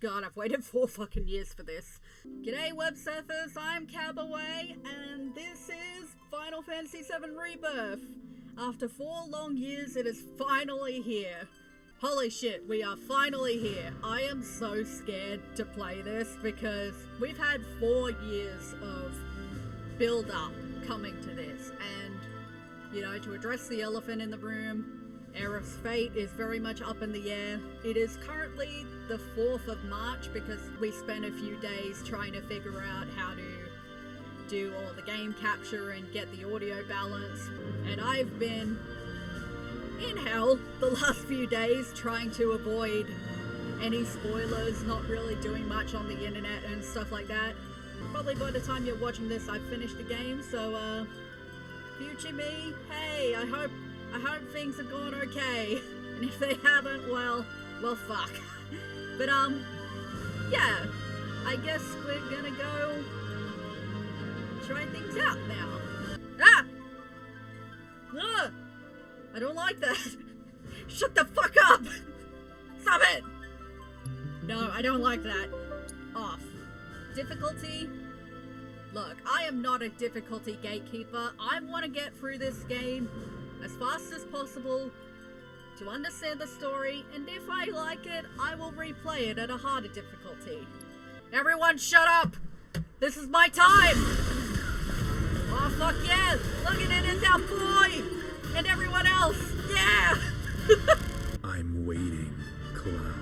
God, I've waited 4 fucking years for this. G'day Websurfers, I'm Kabbaway, and this is Final Fantasy VII Rebirth. After 4 long years, it is finally here. Holy shit, we are finally here. I am so scared to play this because we've had 4 years of build-up coming to this, and, you know, to address the elephant in the room, Aerith's fate is very much up in the air. It is currently the 4th of March because we spent a few days trying to figure out how to do all the game capture and get the audio balance. And I've been in hell the last few days trying to avoid any spoilers, not really doing much on the internet and stuff like that. Probably by the time you're watching this, I've finished the game, so future me, hey, I hope things have gone okay, and if they haven't, well, fuck. But, yeah, I guess we're gonna go try things out now. Ah! Ah! I don't like that. Shut the fuck up! Stop it! No, I don't like that. Off. Difficulty? Look, I am not a difficulty gatekeeper. I want to get through this game as fast as possible to understand the story, and if I like it, I will replay it at a harder difficulty. Everyone shut up! This is my time! Oh fuck yeah! Look at it, it's our boy! And everyone else! Yeah! I'm waiting, Cloud.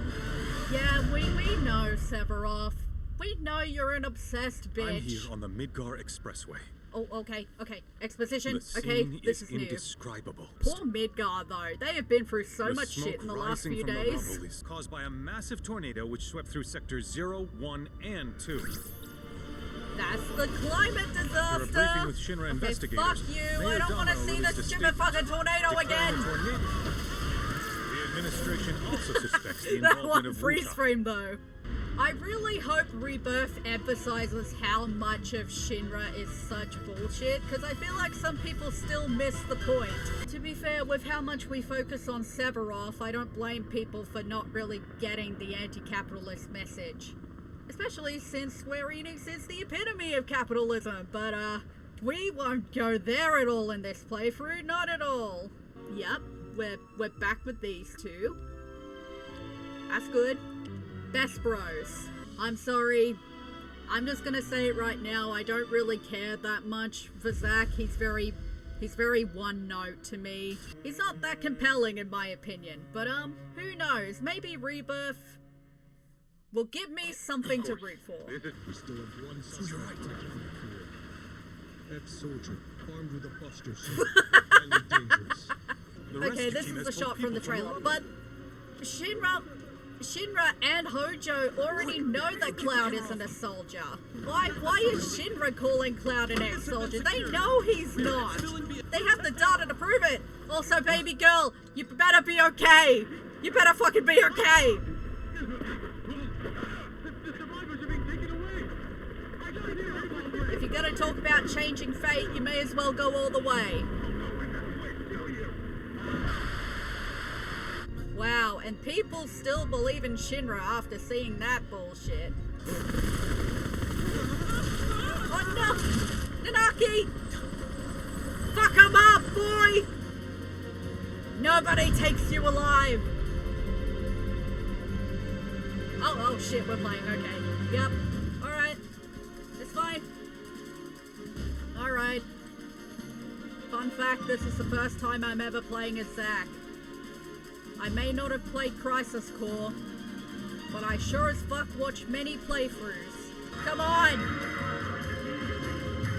Yeah, we know, Sephiroth. We know you're an obsessed bitch. I'm here on the Midgar Expressway. Oh, okay. Exposition. The Okay, scene this is new. indescribable. Poor Midgar, though. They have been through so much shit in the last few days. The smoke is caused by a massive tornado which swept through sectors 0, 1, and 2. That's the climate disaster. After a briefing with Shinra investigators, fuck you. Mayor I don't want to Damo see released this a stupid fucking statement tornado again. declaring the administration also suspects the That involvement one of freeze Wuta. frame, though. I really hope Rebirth emphasizes how much of Shinra is such bullshit, because I feel like some people still miss the point. To be fair, with how much we focus on Sephiroth, I don't blame people for not really getting the anti-capitalist message. Especially since Square Enix is the epitome of capitalism, but we won't go there at all in this playthrough, not at all. Yep, we're back with these two. That's good. Best bros. I'm sorry. I'm just gonna say it right now. I don't really care that much for Zack. He's very one note to me. He's not that compelling in my opinion. But who knows? Maybe Rebirth will give me something to root for. We still have one suspect. That soldier, armed with a buster sword, highly dangerous. Okay, this is the shot from the trailer. But Shinra and Hojo already know that Cloud isn't a soldier. Why is Shinra calling Cloud an ex-soldier? They know he's not. They have the data to prove it. Also, baby girl, you better be okay. You better fucking be okay. If you're gonna talk about changing fate, you may as well go all the way. Wow, and people still believe in Shinra after seeing that bullshit. Oh no! Nanaki! Fuck him up, boy! Nobody takes you alive! Oh shit, we're playing, okay. Yep. Alright. It's fine. Alright. Fun fact, this is the first time I'm ever playing as Zack. I may not have played Crisis Core, but I sure as fuck watched many playthroughs. Come on!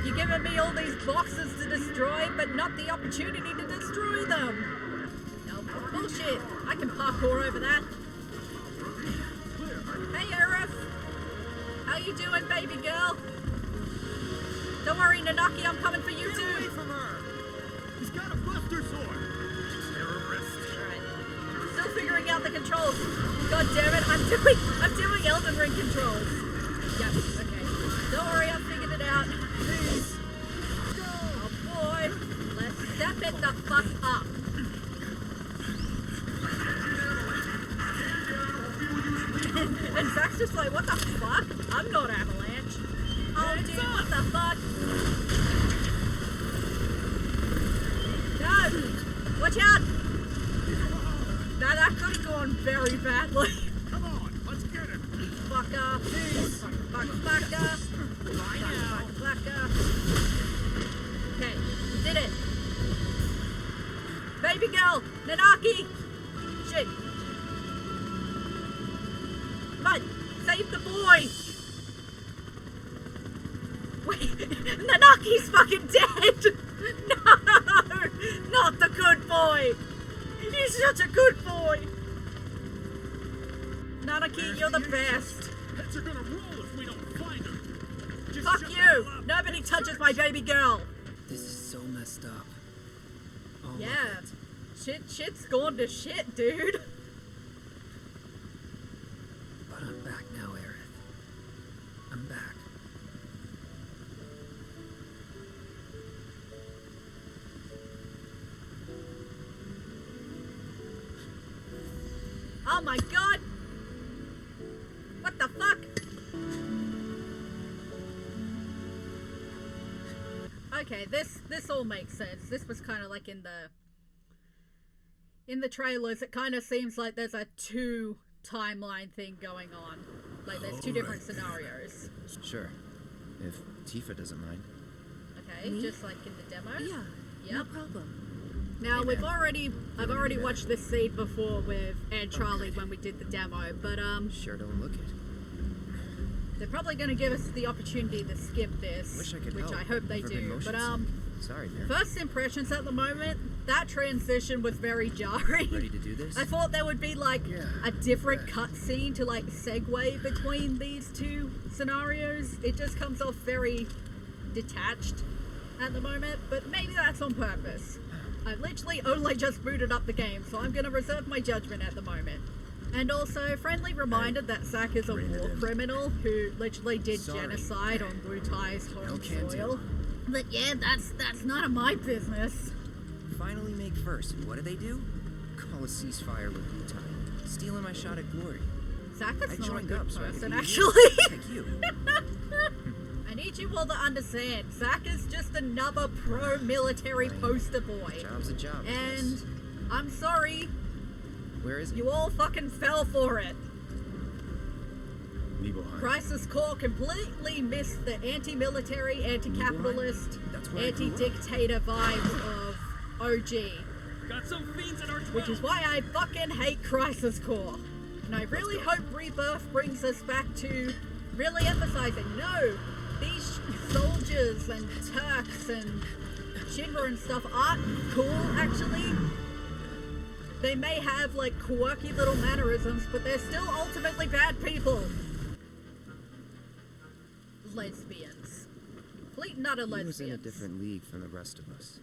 You're giving me all these boxes to destroy, but not the opportunity to destroy them! No, bullshit! I can parkour over that. Hey, Aerith! How you doing, baby girl? Don't worry, Nanaki, I'm coming for you too! Get away from her! He's got a buster sword! Figuring out the controls. God damn it, I'm doing Elden Ring controls. Yep, okay. Don't worry, I figured it out. Please. Oh boy. Let's step it the fuck up. and Zack's just like, what the fuck? I'm not Avalanche. Oh, dude, what the fuck? No! Watch out! Now that could have gone very badly. Come on, let's get him. Fucker, please. Fucker. Fucker. Okay, we did it. Baby girl, Nanaki. Shit. Come on, save the boy. Wait, Nanaki's fucking dead. No, not the good boy. He's such a good boy. Nanaki, you're the best. Heads are gonna roll if we don't find her. Just Fuck shut the you! hell up. Nobody touches my baby girl! This is so messed up. All of Yeah. it. Shit's gone to shit, dude. But I'm back now, Aerith. I'm back. Oh my god! What the fuck? Okay, this all makes sense. This was kind of like in the trailers. It kind of seems like there's a 2 timeline thing going on. Like there's 2 different scenarios. Sure. If Tifa doesn't mind. Okay, Me? just like in the demo. Yeah, no Yep. problem. Now Hey, I've already watched this scene before with Aunt Charlie when we did the demo, but Sure don't look it. they're probably going to give us the opportunity to skip this, Wish I could which help. I hope they Never been do. motion But sick. Sorry, Mary. first impressions at the moment, that transition was very jarring. Ready to do this? I thought there would be like Yeah. a different cutscene to like segue between these 2 scenarios. It just comes off very detached at the moment, but maybe that's on purpose. I've literally only just booted up the game, so I'm going to reserve my judgment at the moment. And also, friendly reminder that Zack is a rein it war in. criminal who literally did Sorry. genocide on Wu Tai's home No can soil. do. But yeah, that's none of my business. Finally make first. What do? Call a ceasefire with Wu Tai. Stealing my shot at glory. Zack is I not a joined good up so I could person, be actually. like you. I need you all to understand, Zack is just another pro-military Fine. poster boy. Job's a job. And yes. I'm sorry, Where is it? you all fucking fell for it. Nibelheim. Crisis Core completely missed the anti-military, anti-capitalist, That's where I grew up. anti-dictator vibes of OG. Got some fiends in our 12. Which is why I fucking hate Crisis Core. And I really hope Rebirth brings us back to really emphasizing, no, these soldiers and Turks and Shinra and stuff aren't cool, actually. They may have, like, quirky little mannerisms, but they're still ultimately bad people. Lesbians. Complete nutter He lesbians. was in a different league from the rest of us.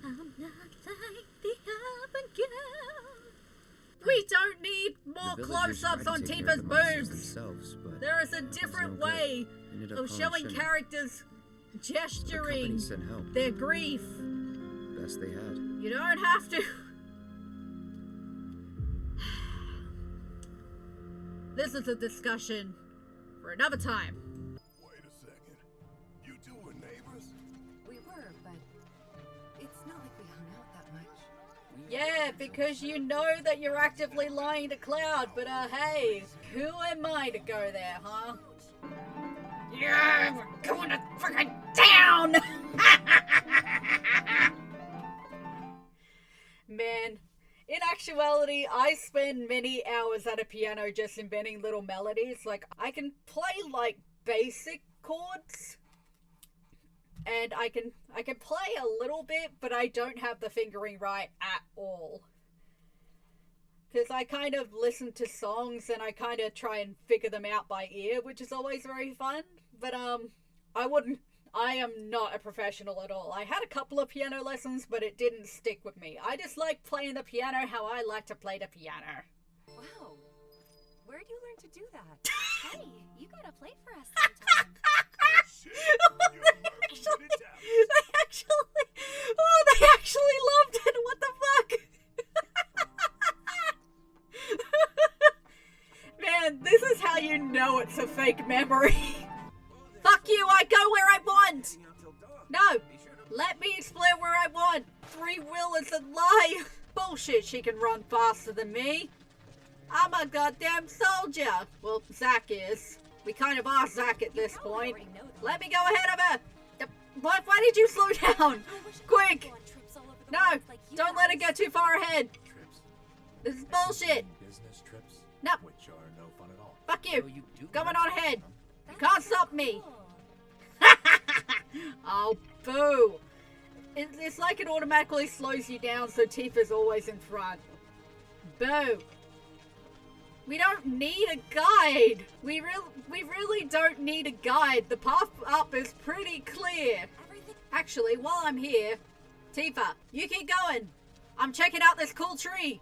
I'm not like the other girl. We don't need more The villagers close-ups tried on to take care Tifa's of the monsters boobs. themselves, but There is a it was different no good. way Ended up of calling showing Shinra. characters The gesturing company sent help. their grief. Best they had. You don't have to. This is a discussion for another time. Wait a second. You two were neighbors? We were, but it's not like we hung out that much. Yeah, because you know that you're actively lying to Cloud, but hey, who am I to go there, huh? Yeah, we're going to fucking town! Man, in actuality, I spend many hours at a piano just inventing little melodies. Like, I can play, like, basic chords, and I can play a little bit, but I don't have the fingering right at all. Because I kind of listen to songs and I kind of try and figure them out by ear, which is always very fun. But I am not a professional at all. I had a couple of piano lessons, but it didn't stick with me. I just like playing the piano how I like to play the piano. Wow. Where'd you learn to do that? Hey, you gotta play for us sometime. Shit. You're American, get it down. They actually loved it. What the fuck? Man, this is how you know it's a fake memory. Fuck you, I go where I want! No! Let me explore where I want! Free will is a lie! Bullshit, she can run faster than me. I'm a goddamn soldier! Well, Zack is. We kind of are Zack at this point. Let me go ahead of her! What? Why did you slow down? Quick! No! Don't let it get too far ahead! This is bullshit! Business trips, No! which are no fun at all. Fuck you! Going on ahead! You can't stop me! Oh, boo! It's like it automatically slows you down so Tifa's always in front. Boo! We don't need a guide! We really don't need a guide. The path up is pretty clear. Actually, while I'm here, Tifa, you keep going. I'm checking out this cool tree.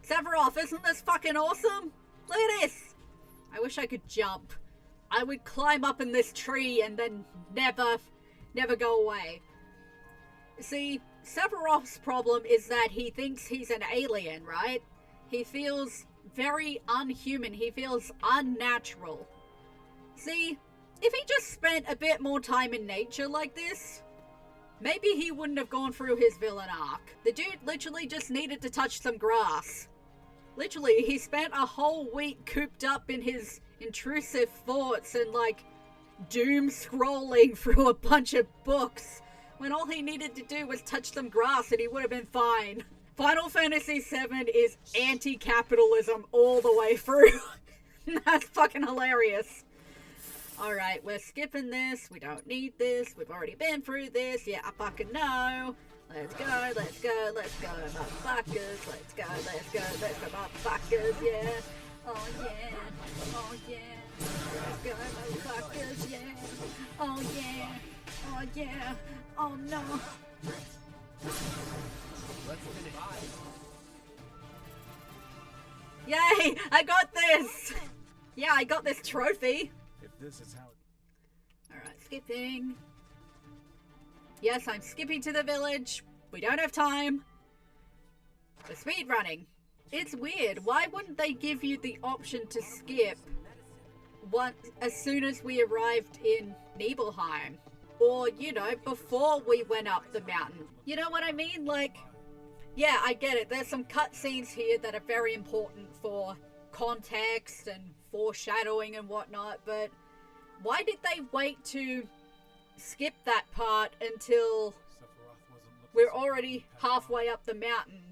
Sephiroth, isn't this fucking awesome? Look at this! I wish I could jump. I would climb up in this tree and then never go away. See, Sephiroth's problem is that he thinks he's an alien, right? He feels very unhuman. He feels unnatural. See, if he just spent a bit more time in nature like this, maybe he wouldn't have gone through his villain arc. The dude literally just needed to touch some grass. Literally, he spent a whole week cooped up in his intrusive thoughts and, like, doom scrolling through a bunch of books when all he needed to do was touch some grass and he would have been fine. Final Fantasy VII is anti-capitalism all the way through. That's fucking hilarious. Alright, we're skipping this. We don't need this. We've already been through this. Yeah, I fucking know. Let's go, let's go, let's go, motherfuckers. Let's go, motherfuckers, yeah. Oh yeah, oh yeah. Let's go, motherfuckers, yeah. Oh yeah, oh yeah, oh no. Yay, I got this! Yeah, I got this trophy. If this is how Alright, skipping. Yes, I'm skipping to the village. We don't have time. We're speed running. It's weird. Why wouldn't they give you the option to skip as soon as we arrived in Nibelheim? Or, you know, before we went up the mountain. You know what I mean? Like, yeah, I get it. There's some cutscenes here that are very important for context and foreshadowing and whatnot, but why did they wait to skip that part until we're already halfway up the mountain?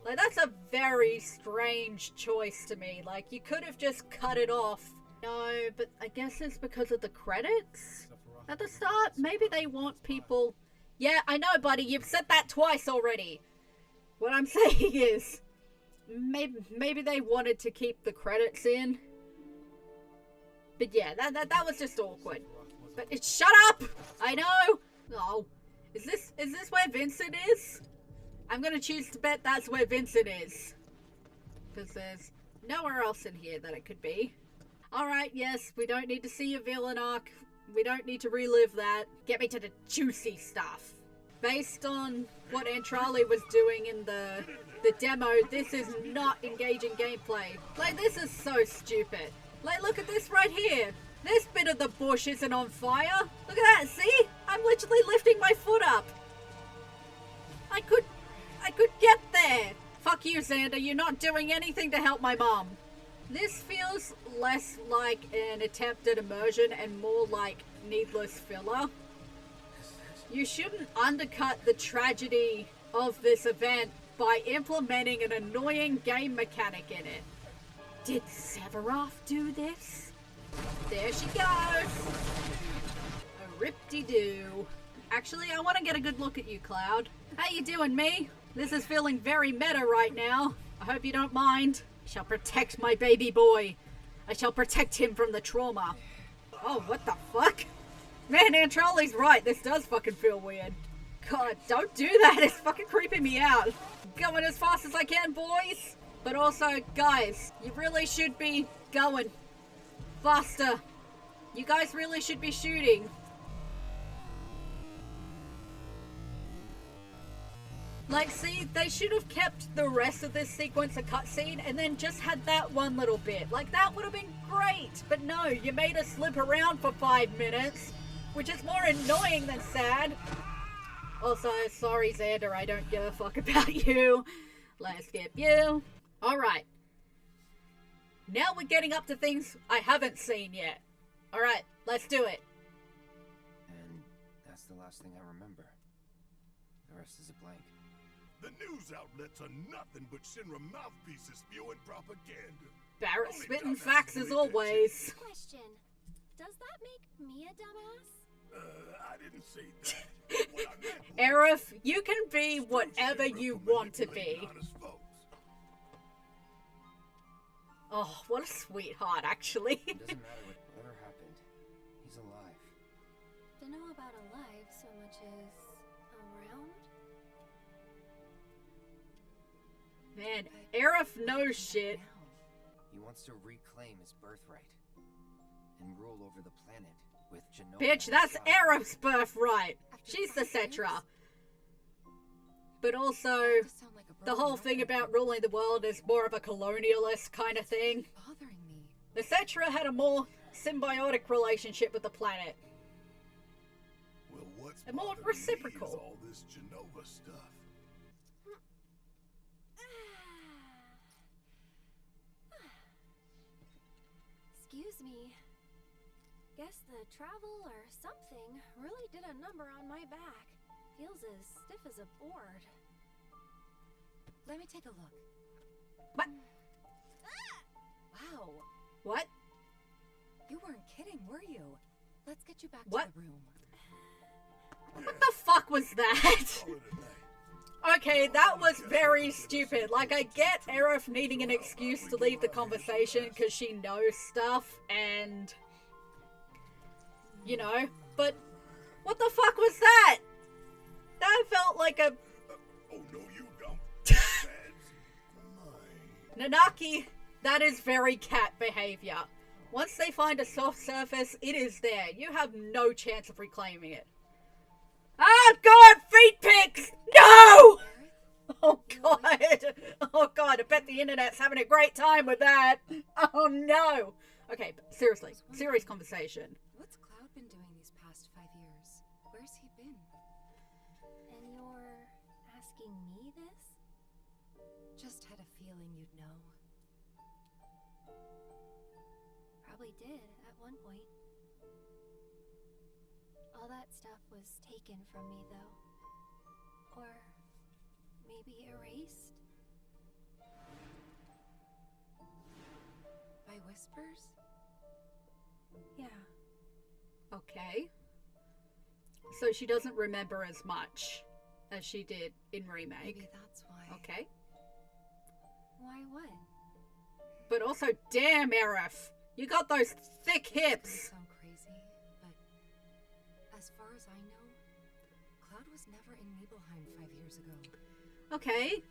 Like, that's a very strange choice to me. Like, you could have just cut it off. No, but I guess it's because of the credits at the start. Maybe they want people... Yeah, I know, buddy. You've said that twice already. What I'm saying is, maybe they wanted to keep the credits in. But yeah, that was just awkward. But shut up! I know! Oh, is this where Vincent is? I'm gonna choose to bet that's where Vincent is. Because there's nowhere else in here that it could be. Alright, yes, we don't need to see a villain arc. We don't need to relive that. Get me to the juicy stuff. Based on what Antrali was doing in the demo, this is not engaging gameplay. Like, this is so stupid. Like, look at this right here. This bit of the bush isn't on fire. Look at that, see? I'm literally lifting my foot up. I could get there. Fuck you, Xander. You're not doing anything to help my mom. This feels less like an attempt at immersion and more like needless filler. You shouldn't undercut the tragedy of this event by implementing an annoying game mechanic in it. Did Sephiroth do this? There she goes! A rip-de-doo. Actually, I want to get a good look at you, Cloud. How you doing, me? This is feeling very meta right now. I hope you don't mind. I shall protect my baby boy. I shall protect him from the trauma. Oh, what the fuck? Man, Antrali's right. This does fucking feel weird. God, don't do that. It's fucking creeping me out. Going as fast as I can, boys. But also, guys, you really should be going faster. You guys really should be shooting. Like, see, they should have kept the rest of this sequence a cutscene and then just had that one little bit. Like, that would have been great. But no, you made us slip around for 5 minutes, which is more annoying than sad. Also, sorry, Xander, I don't give a fuck about you. Let's skip you. Alright. Now we're getting up to things I haven't seen yet. Alright, let's do it. And that's the last thing I remember. The rest is a blank. The news outlets are nothing but Shinra mouthpieces spewing propaganda. Barrett Only spitting dumbasses facts as read that always. Question. Does that make me a dumbass? I didn't say that. What I meant was, Aerith, you can be whatever Shinra you for want to be. manipulating honest folks. Oh, what a sweetheart, actually. It doesn't matter whatever happened. He's alive. Dunno about alive so much as around? Man, Aerith knows shit. He wants to reclaim his birthright and rule over the planet with Genoa. Bitch, that's Aerith's birthright. She's the Cetra. But also, the whole thing about ruling the world is more of a colonialist kind of thing. Bothering me. The Cetra had a more symbiotic relationship with the planet. Well, what's And more bothering me reciprocal. is all this Genova stuff. Excuse me. Guess the travel or something really did a number on my back. Feels as stiff as a board. Let me take a look. What? Wow. What? You weren't kidding, were you? Let's get you back What? to the room. What the fuck was that? Call it a night. Okay, that was very stupid. Like, I get Aerith needing an excuse to leave the conversation because she knows stuff and... you know, but what the fuck was that? That felt like a... Oh, no, you don't. That's mine. Nanaki, that is very cat behavior. Once they find a soft surface, it is there. You have no chance of reclaiming it. Ah, God, feet pics! No! Oh, God. Oh, God, I bet the internet's having a great time with that. Oh, no. Okay, but seriously, serious conversation. What's Cloud been doing these past 5 years? Where's he been? And you're asking me this? Just had a feeling you'd know. Probably did at one point. All that stuff was taken from me, though. Or maybe erased? By whispers? Yeah. Okay. So she doesn't remember as much as she did in Remake. Maybe that's why. Okay. Why what? But also, damn, Aerith, you got those thick It's gonna hips. sound crazy, but as far as I know, Cloud was never in Nibelheim 5 years ago. Okay.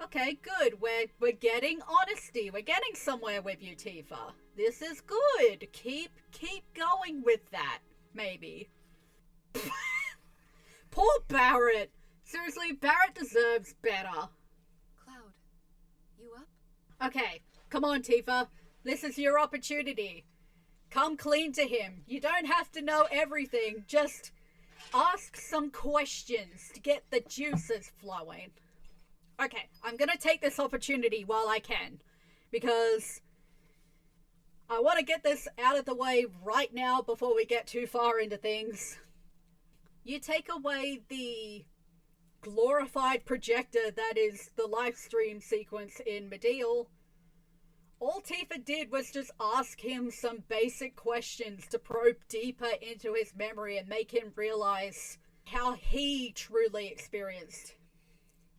Okay, good. We're getting honesty. We're getting somewhere with you, Tifa. This is good. Keep going with that. Maybe. Poor Barrett. Seriously, Barrett deserves better. Cloud, you up? Okay, come on, Tifa. This is your opportunity. Come clean to him. You don't have to know everything. Just ask some questions to get the juices flowing. Okay, I'm gonna take this opportunity while I can, because I want to get this out of the way right now before we get too far into things. You take away the glorified projector that is the live stream sequence in Medial. All Tifa did was just ask him some basic questions to probe deeper into his memory and make him realize how he truly experienced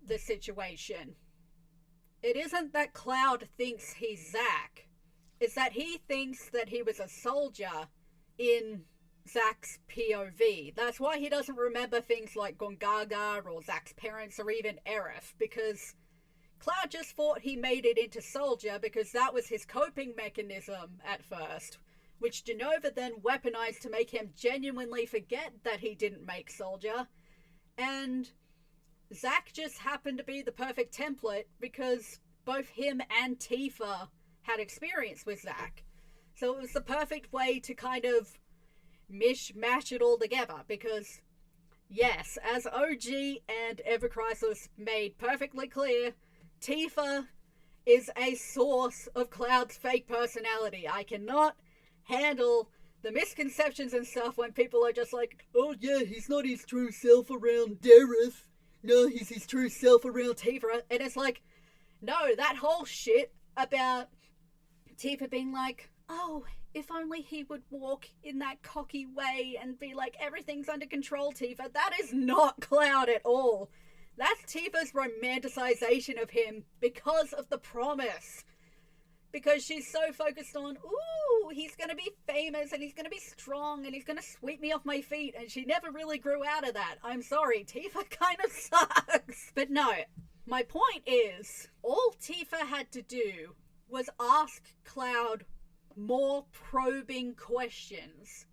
the situation. It isn't that Cloud thinks he's Zack. It's that he thinks that he was a soldier in Zack's POV. That's why he doesn't remember things like Gongaga or Zack's parents or even Aerith, because Cloud just thought he made it into soldier because that was his coping mechanism at first, which Genova then weaponized to make him genuinely forget that he didn't make soldier. And Zack just happened to be the perfect template because both him and Tifa had experience with Zack. So it was the perfect way to kind of mishmash it all together because, yes, as OG and Ever Crisis made perfectly clear, Tifa is a source of Cloud's fake personality. I cannot handle the misconceptions and stuff when people are just like, oh yeah, he's not his true self around Dareth. No, he's his true self around Tifa. And it's like, no, that whole shit about Tifa being like, oh, if only he would walk in that cocky way and be like, everything's under control, Tifa. That is not Cloud at all. That's Tifa's romanticization of him because of the promise. Because she's so focused on, ooh, he's gonna be famous and he's gonna be strong and he's gonna sweep me off my feet, and she never really grew out of that. I'm sorry, Tifa kind of sucks. But no, my point is, all Tifa had to do was ask Cloud more probing questions.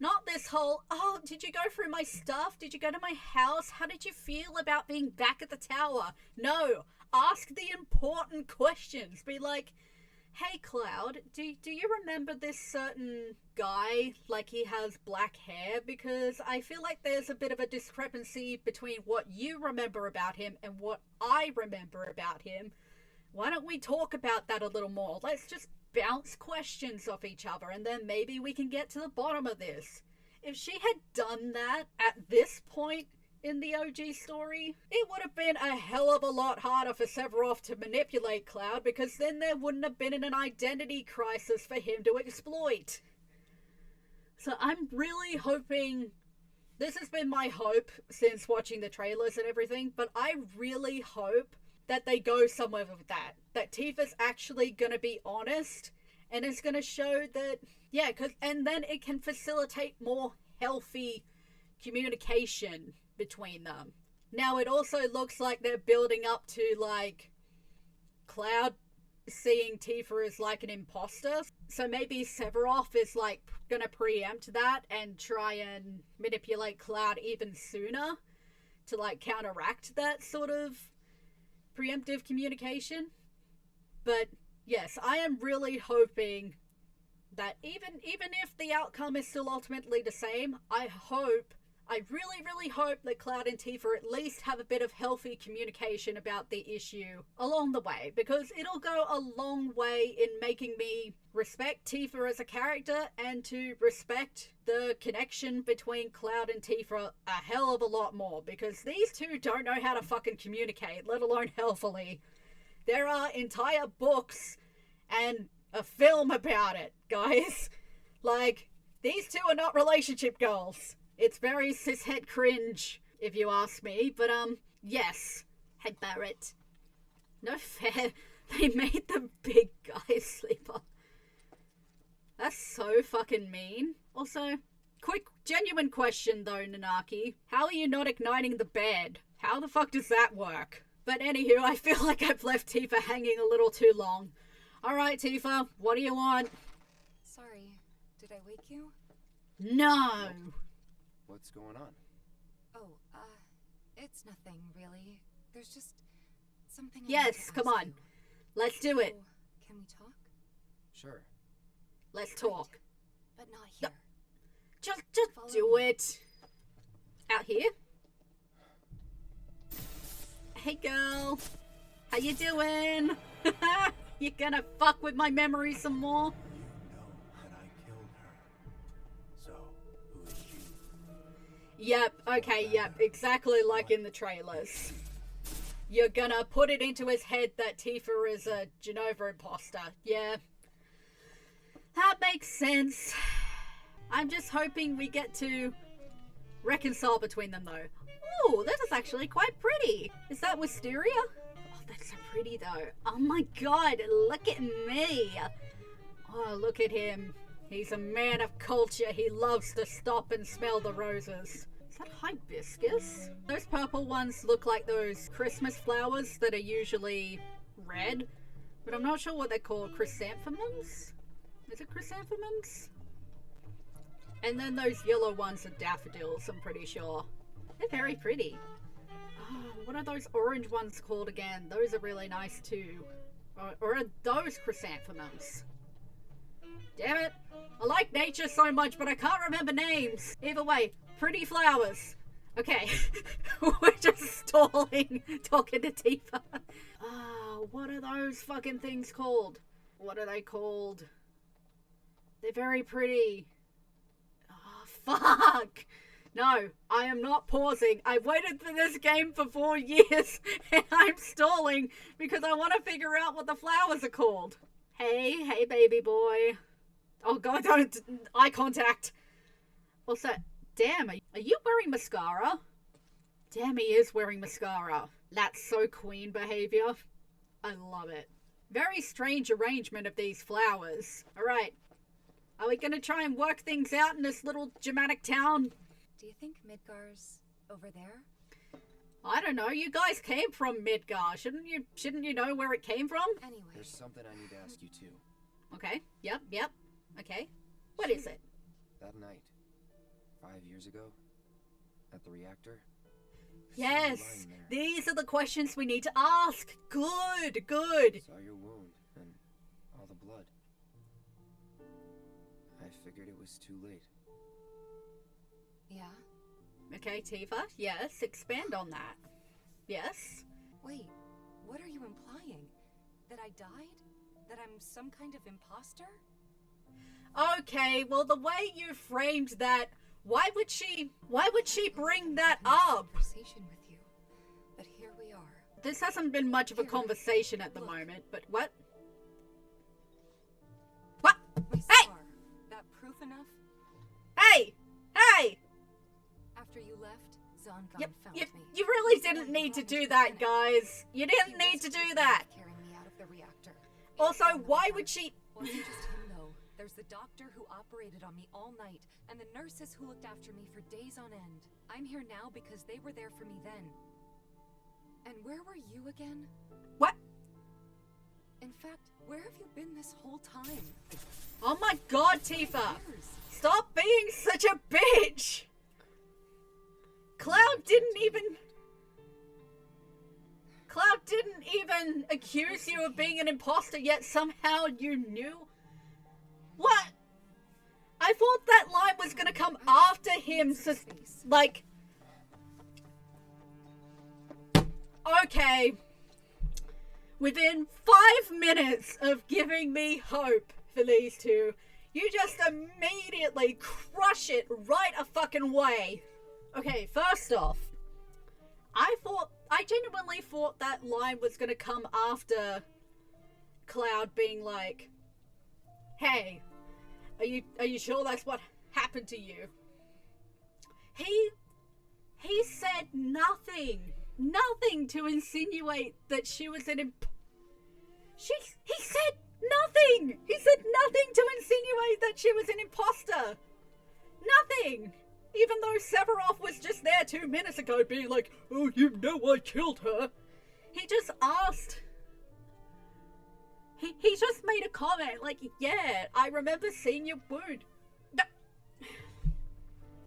Not this whole, oh, did you go through my stuff? Did you go to my house? How did you feel about being back at the tower? No, ask the important questions. Be like, hey Cloud, do you remember this certain guy, like he has black hair? Because I feel like there's a bit of a discrepancy between what you remember about him and what I remember about him. Why don't we talk about that a little more? Let's just bounce questions off each other and then maybe we can get to the bottom of this. If she had done that at this point in the OG story, it would have been a hell of a lot harder for Sephiroth to manipulate Cloud, because then there wouldn't have been an identity crisis for him to exploit. So I'm really hoping, this has been my hope since watching the trailers and everything, but I really hope that they go somewhere with that. That Tifa's actually gonna be honest and it's gonna show that, yeah, and then it can facilitate more healthy communication between them. Now it also looks like they're building up to like Cloud seeing Tifa as like an imposter. So maybe Sephiroth is like gonna preempt that and try and manipulate Cloud even sooner to like counteract that sort of preemptive communication. But yes, I am really hoping that even if the outcome is still ultimately the same, I really hope that Cloud and Tifa at least have a bit of healthy communication about the issue along the way, because it'll go a long way in making me respect Tifa as a character and to respect the connection between Cloud and Tifa a hell of a lot more, because these two don't know how to fucking communicate, let alone healthily. There are entire books and a film about it, guys. Like, these two are not relationship goals. It's very cishet cringe, if you ask me, but yes. Hey Barrett. No fair. They made the big guy sleeper. That's so fucking mean. Also, quick, genuine question though, Nanaki. How are you not igniting the bed? How the fuck does that work? But anywho, I feel like I've left Tifa hanging a little too long. Alright, Tifa, what do you want? Sorry, did I wake you? No! What's going on? Oh, it's nothing, really. There's just something I Yes, need to come ask on. you. Let's do it. So, can we talk? Sure. Let's talk. But not here. Just Follow do me. it. Out here? Hey girl. How you doing? You gonna fuck with my memory some more? You know that I killed her. So, who is she? Yep, okay, yep. Exactly like in the trailers. You're gonna put it into his head that Tifa is a Genova imposter. Yeah. That makes sense. I'm just hoping we get to reconcile between them, though. Ooh, that is actually quite pretty. Is that wisteria? Oh, that's so pretty, though. Oh my god, look at me. Oh, look at him. He's a man of culture. He loves to stop and smell the roses. Is that hibiscus? Those purple ones look like those Christmas flowers that are usually red, but I'm not sure what they're called. Chrysanthemums? Is it chrysanthemums? And then those yellow ones are daffodils, I'm pretty sure. They're very pretty. Oh What are those orange ones called again? Those are really nice too. Or are those chrysanthemums? Damn it! I like nature so much, but I can't remember names. Either way, pretty flowers. Okay, we're just stalling, talking to Tifa. What are those fucking things called? What are they called? They're very pretty. Oh, fuck! No, I am not pausing. I've waited for this game for 4 years, and I'm stalling because I want to figure out what the flowers are called. Hey, baby boy. Oh god, don't. Eye contact. Also, damn, are you wearing mascara? Damn, he is wearing mascara. That's so queen behavior. I love it. Very strange arrangement of these flowers. Alright. Are we gonna try and work things out in this little Germanic town? Do you think Midgar's over there? I don't know. You guys came from Midgar. Shouldn't you know where it came from? Anyway. There's something I need to ask you too. Okay. Yep. Okay. What is it? That night, 5 years ago, at the reactor. Yes. These are the questions we need to ask. Good. Saw your wound and all the blood. I figured it was too late. Yeah? Okay, Tifa. Yes. Expand on that. Yes. Wait, what are you implying? That I died? That I'm some kind of imposter? Okay, well, the way you framed that, why would she bring that up? Conversation with you, but here we are. This hasn't been much of a conversation at the moment, but what? What? My Hey! scar. That proof enough? Hey! After you left, Zongan found me. You really didn't need to do that, guys. You didn't need to do that. Carrying me out of the reactor. Also, why would she... Wasn't just him though. There's the doctor who operated on me all night, and the nurses who looked after me for days on end. I'm here now because they were there for me then. And where were you again? What? In fact, where have you been this whole time? Oh my god, Tifa! Years. Stop being such a bitch! Cloud didn't even accuse you of being an imposter, yet somehow you knew? What? I thought that line was gonna come after him, so, like... Okay. Within 5 minutes of giving me hope for these two, you just immediately crush it right a fucking way. Okay, first off, I genuinely thought that line was gonna come after Cloud being like, hey, are you sure that's what happened to you? He said nothing to insinuate that she was an he said nothing! He said nothing to insinuate that she was an imposter! Nothing! Even though Sephiroth was just there 2 minutes ago being like, oh, you know I killed her. He just asked. He just made a comment like, yeah, I remember seeing your wound.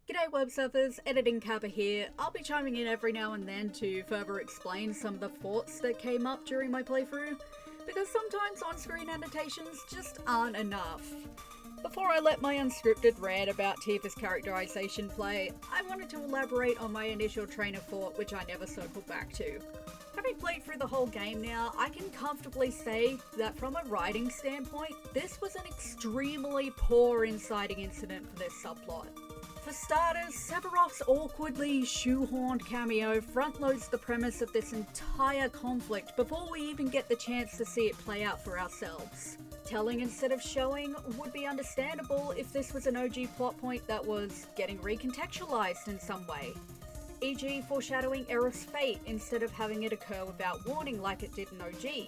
G'day Websurfers, Editing Kabba here. I'll be chiming in every now and then to further explain some of the thoughts that came up during my playthrough, because sometimes on-screen annotations just aren't enough. Before I let my unscripted rant about Tifa's characterization play, I wanted to elaborate on my initial train of thought, which I never circled back to. Having played through the whole game now, I can comfortably say that from a writing standpoint, this was an extremely poor inciting incident for this subplot. For starters, Sephiroth's awkwardly shoehorned cameo front-loads the premise of this entire conflict before we even get the chance to see it play out for ourselves. Telling instead of showing would be understandable if this was an OG plot point that was getting recontextualized in some way, e.g. foreshadowing Aerith's fate instead of having it occur without warning like it did in OG.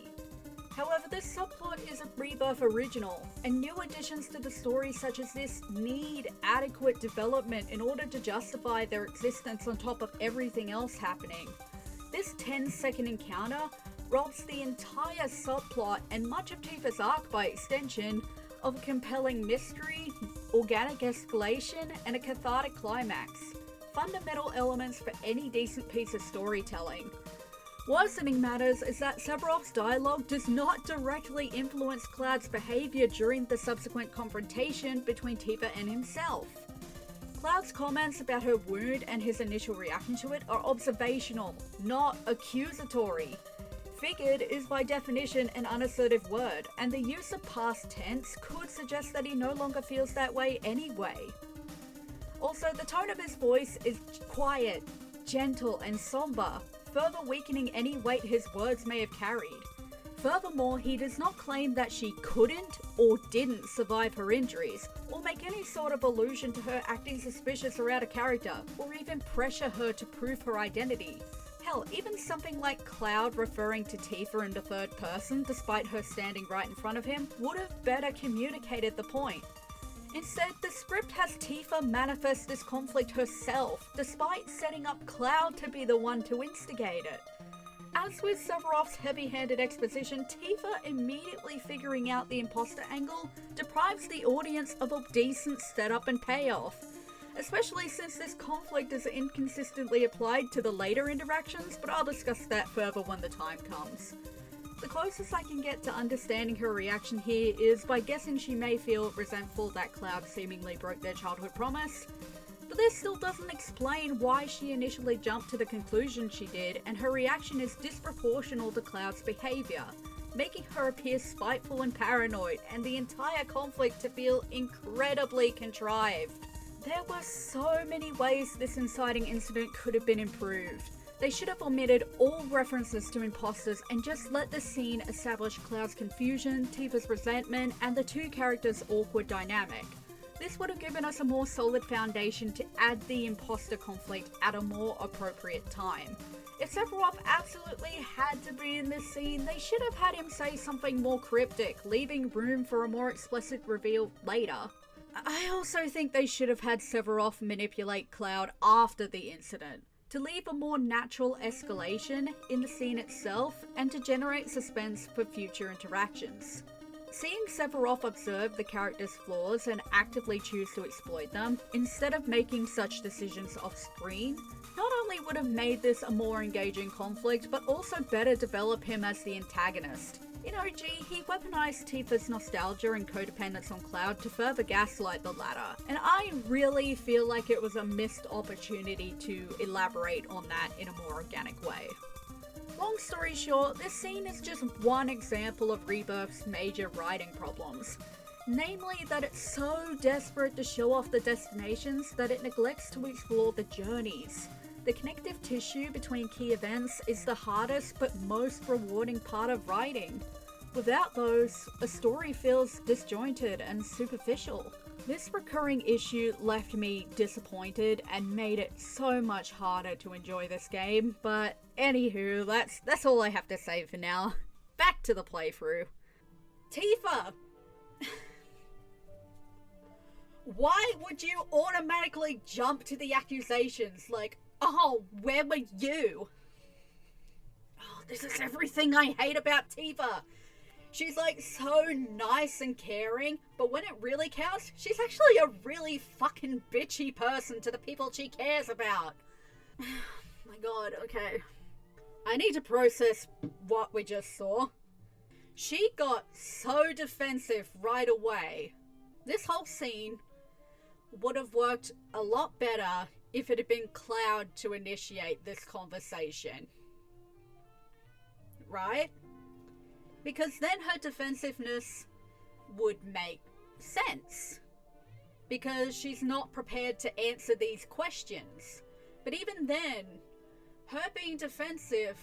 However, this subplot is a Rebirth original, and new additions to the story such as this need adequate development in order to justify their existence on top of everything else happening. This 10-second encounter robs the entire subplot and much of Tifa's arc by extension of a compelling mystery, organic escalation, and a cathartic climax. Fundamental elements for any decent piece of storytelling. Worsening matters is that Sephiroth's dialogue does not directly influence Cloud's behavior during the subsequent confrontation between Tifa and himself. Cloud's comments about her wound and his initial reaction to it are observational, not accusatory. Figured is by definition an unassertive word, and the use of past tense could suggest that he no longer feels that way anyway. Also, the tone of his voice is quiet, gentle, and somber, further weakening any weight his words may have carried. Furthermore, he does not claim that she couldn't or didn't survive her injuries, or make any sort of allusion to her acting suspicious around a character, or even pressure her to prove her identity. Hell, even something like Cloud referring to Tifa in the third person, despite her standing right in front of him, would have better communicated the point. Instead, the script has Tifa manifest this conflict herself, despite setting up Cloud to be the one to instigate it. As with Sephiroth's heavy-handed exposition, Tifa immediately figuring out the imposter angle deprives the audience of a decent setup and payoff, especially since this conflict is inconsistently applied to the later interactions, but I'll discuss that further when the time comes. The closest I can get to understanding her reaction here is by guessing she may feel resentful that Cloud seemingly broke their childhood promise, but this still doesn't explain why she initially jumped to the conclusion she did, and her reaction is disproportional to Cloud's behaviour, making her appear spiteful and paranoid, and the entire conflict to feel incredibly contrived. There were so many ways this inciting incident could have been improved. They should have omitted all references to imposters and just let the scene establish Cloud's confusion, Tifa's resentment, and the two characters' awkward dynamic. This would have given us a more solid foundation to add the imposter conflict at a more appropriate time. If Sephiroth absolutely had to be in this scene, they should have had him say something more cryptic, leaving room for a more explicit reveal later. I also think they should have had Sephiroth manipulate Cloud after the incident, to leave a more natural escalation in the scene itself and to generate suspense for future interactions. Seeing Sephiroth observe the character's flaws and actively choose to exploit them, instead of making such decisions off-screen, not only would have made this a more engaging conflict, but also better develop him as the antagonist. In OG, he weaponized Tifa's nostalgia and codependence on Cloud to further gaslight the latter, and I really feel like it was a missed opportunity to elaborate on that in a more organic way. Long story short, this scene is just one example of Rebirth's major writing problems. Namely that it's so desperate to show off the destinations that it neglects to explore the journeys. The connective tissue between key events is the hardest but most rewarding part of writing. Without those, a story feels disjointed and superficial. This recurring issue left me disappointed and made it so much harder to enjoy this game, but anywho, that's all I have to say for now. Back to the playthrough. Tifa! Why would you automatically jump to the accusations like, oh, where were you? Oh, this is everything I hate about Tifa. She's like so nice and caring, but when it really counts, she's actually a really fucking bitchy person to the people she cares about. My god, okay. I need to process what we just saw. She got so defensive right away. This whole scene would have worked a lot better if it had been Cloud to initiate this conversation. Right? Because then her defensiveness would make sense. Because she's not prepared to answer these questions. But even then, her being defensive,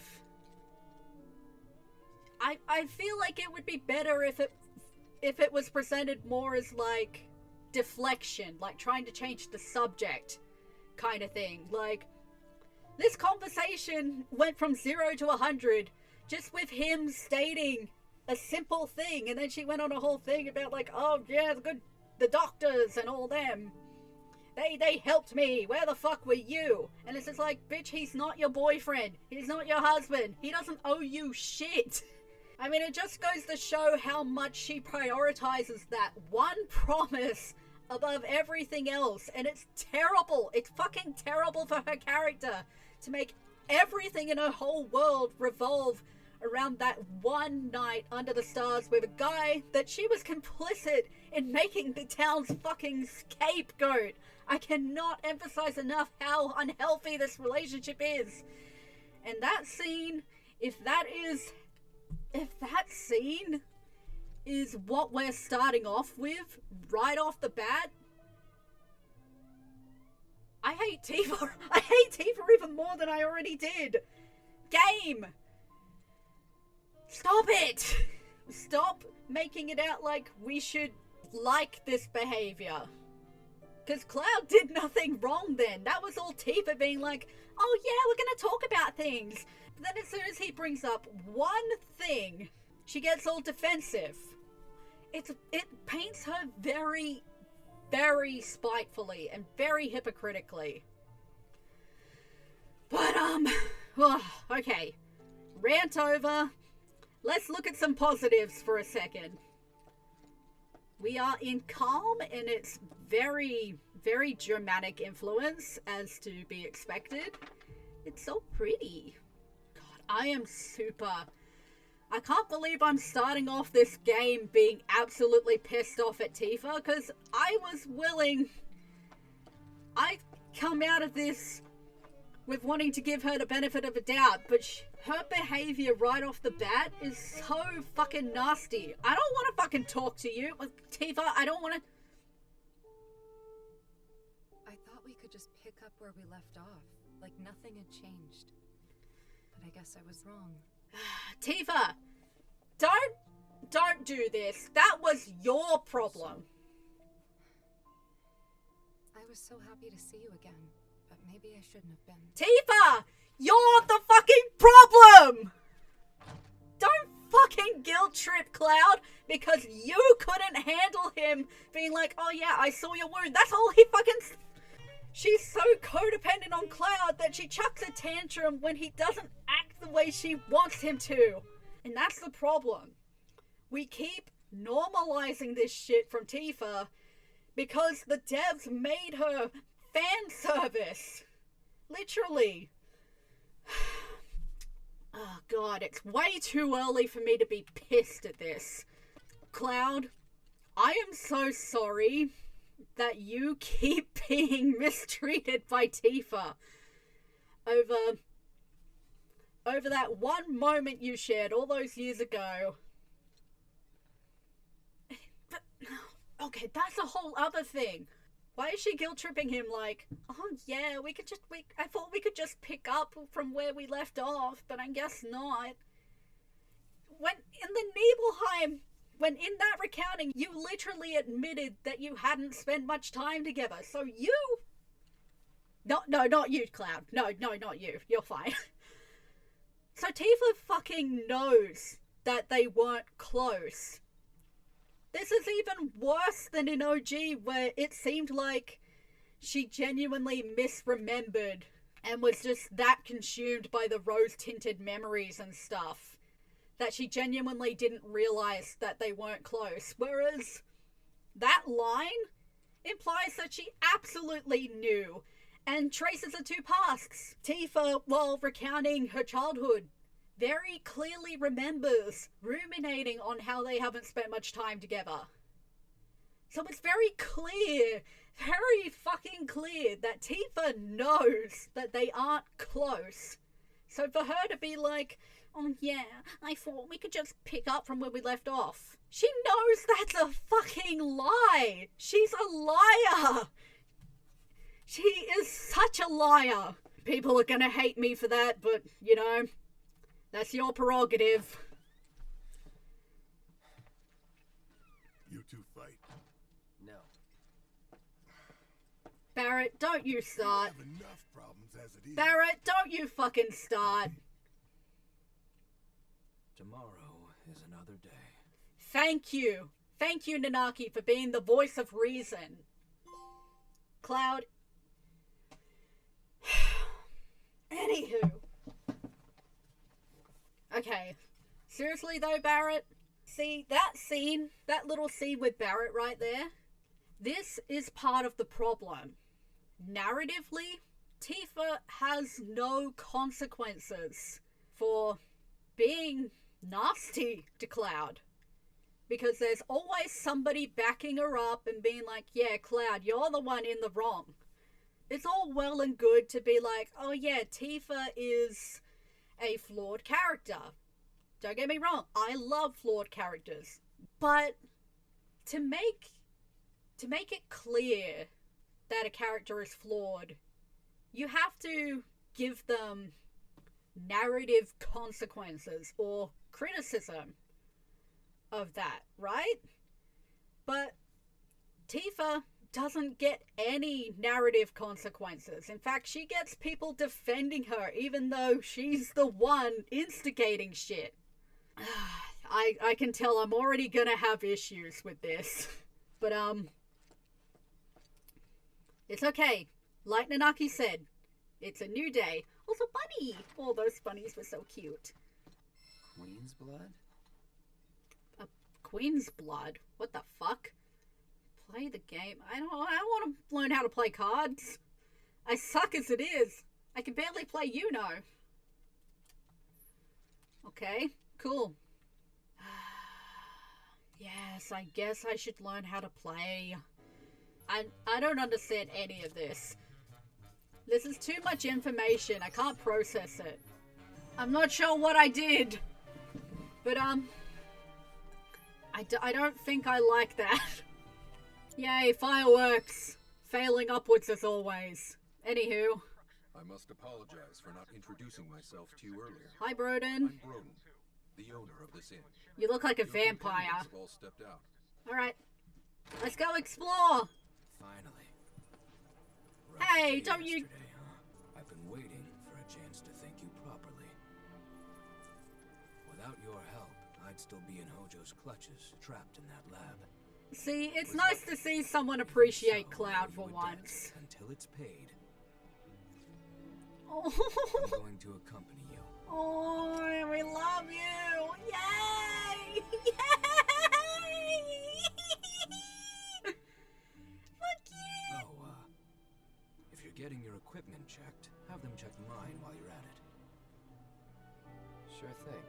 I feel like it would be better if it was presented more as like deflection, like trying to change the subject kind of thing. Like, this conversation went from 0 to 100 just with him stating a simple thing, and then she went on a whole thing about like, oh yeah, the doctors and all them. They helped me. Where the fuck were you? And it's just like, bitch, he's not your boyfriend. He's not your husband. He doesn't owe you shit. I mean, it just goes to show how much she prioritizes that one promise above everything else. And it's terrible. It's fucking terrible for her character to make everything in her whole world revolve around that one night under the stars with a guy that she was complicit in making the town's fucking scapegoat. I cannot emphasize enough how unhealthy this relationship is. And that scene, if that scene is what we're starting off with right off the bat, I hate Tifa. I hate Tifa even more than I already did. Game! Stop it! Stop making it out like we should like this behavior. Because Cloud did nothing wrong then. That was all Tifa being like, oh yeah, we're gonna talk about things. But then as soon as he brings up one thing, she gets all defensive. It paints her very, very spitefully and very hypocritically. But, okay. Rant over. Let's look at some positives for a second. We are in Kalm, and it's very, very Germanic influence, as to be expected. It's so pretty. God, I can't believe I'm starting off this game being absolutely pissed off at Tifa, because I come out of this with wanting to give her the benefit of a doubt, but her behavior right off the bat is so fucking nasty. I don't want to fucking talk to you. Tifa, I don't want to... I thought we could just pick up where we left off, like nothing had changed. But I guess I was wrong. Tifa, don't do this. That was your problem. I was so happy to see you again, but maybe I shouldn't have been. Tifa, you're the fucking problem! Don't fucking guilt trip Cloud because you couldn't handle him being like, oh yeah, I saw your wound. That's all he fucking... She's so codependent on Cloud that she chucks a tantrum when he doesn't act the way she wants him to. And that's the problem. We keep normalizing this shit from Tifa because the devs made her fan service. Literally. Oh god, it's way too early for me to be pissed at this. Cloud, I am so sorry that you keep being mistreated by Tifa over that one moment you shared all those years ago. But, okay, that's a whole other thing. Why is she guilt-tripping him like, oh yeah, I thought we could just pick up from where we left off, but I guess not. When in that recounting, you literally admitted that you hadn't spent much time together, so you... No, not you, Cloud. No, not you. You're fine. So Tifa fucking knows that they weren't close. This is even worse than in OG, where it seemed like she genuinely misremembered and was just that consumed by the rose-tinted memories and stuff that she genuinely didn't realize that they weren't close. Whereas that line implies that she absolutely knew and traces the two pasts. Tifa, while recounting her childhood, very clearly remembers ruminating on how they haven't spent much time together. So it's very clear, very fucking clear that Tifa knows that they aren't close. So for her to be like, oh yeah, I thought we could just pick up from where we left off. She knows that's a fucking lie. She's a liar. She is such a liar. People are gonna hate me for that, but, you know, that's your prerogative. You two fight. No. Barrett, don't you start. You have enough problems as it is. Barrett, don't you fucking start. Tomorrow is another day. Thank you. Thank you, Nanaki, for being the voice of reason. Cloud. Anywho. Okay. Seriously though, Barrett? See, that scene, that little scene with Barrett right there, this is part of the problem. Narratively, Tifa has no consequences for being nasty to Cloud. Because there's always somebody backing her up and being like, yeah, Cloud, you're the one in the wrong. It's all well and good to be like, oh yeah, Tifa is a flawed character. Don't get me wrong, I love flawed characters. But to make it clear that a character is flawed, you have to give them narrative consequences or criticism of that, right? But Tifa doesn't get any narrative consequences. In fact, she gets people defending her even though she's the one instigating shit. I can tell I'm already gonna have issues with this. But, it's okay. Like Nanaki said, it's a new day. Also, Bunny! Oh, those bunnies were so cute. Queen's blood? Queen's blood? What the fuck? Play the game. I don't want to learn how to play cards. I suck as it is. I can barely play Uno. Okay, cool. Yes, I guess I should learn how to play. I don't understand any of this. This is too much information. I can't process it. I'm not sure what I did. But, I don't think I like that. Yay, fireworks. Failing upwards as always. Anywho. I must apologize for not introducing myself to you earlier. Hi, Broden. I'm Broden, the owner of this inn. You look like a Your vampire. companions have all stepped out. Alright. Let's go explore. Finally. Hey, don't you... Huh? I've been waiting for a chance to thank you properly. Without your help, I'd still be in Hojo's clutches, trapped in that lab. See, it's nice to see someone appreciate Cloud for once. Until it's paid. Oh. I'm going to accompany you. Oh, we love you! Yay! Yay! Fuck you! Oh, if you're getting your equipment checked, have them check mine while you're at it. Sure thing.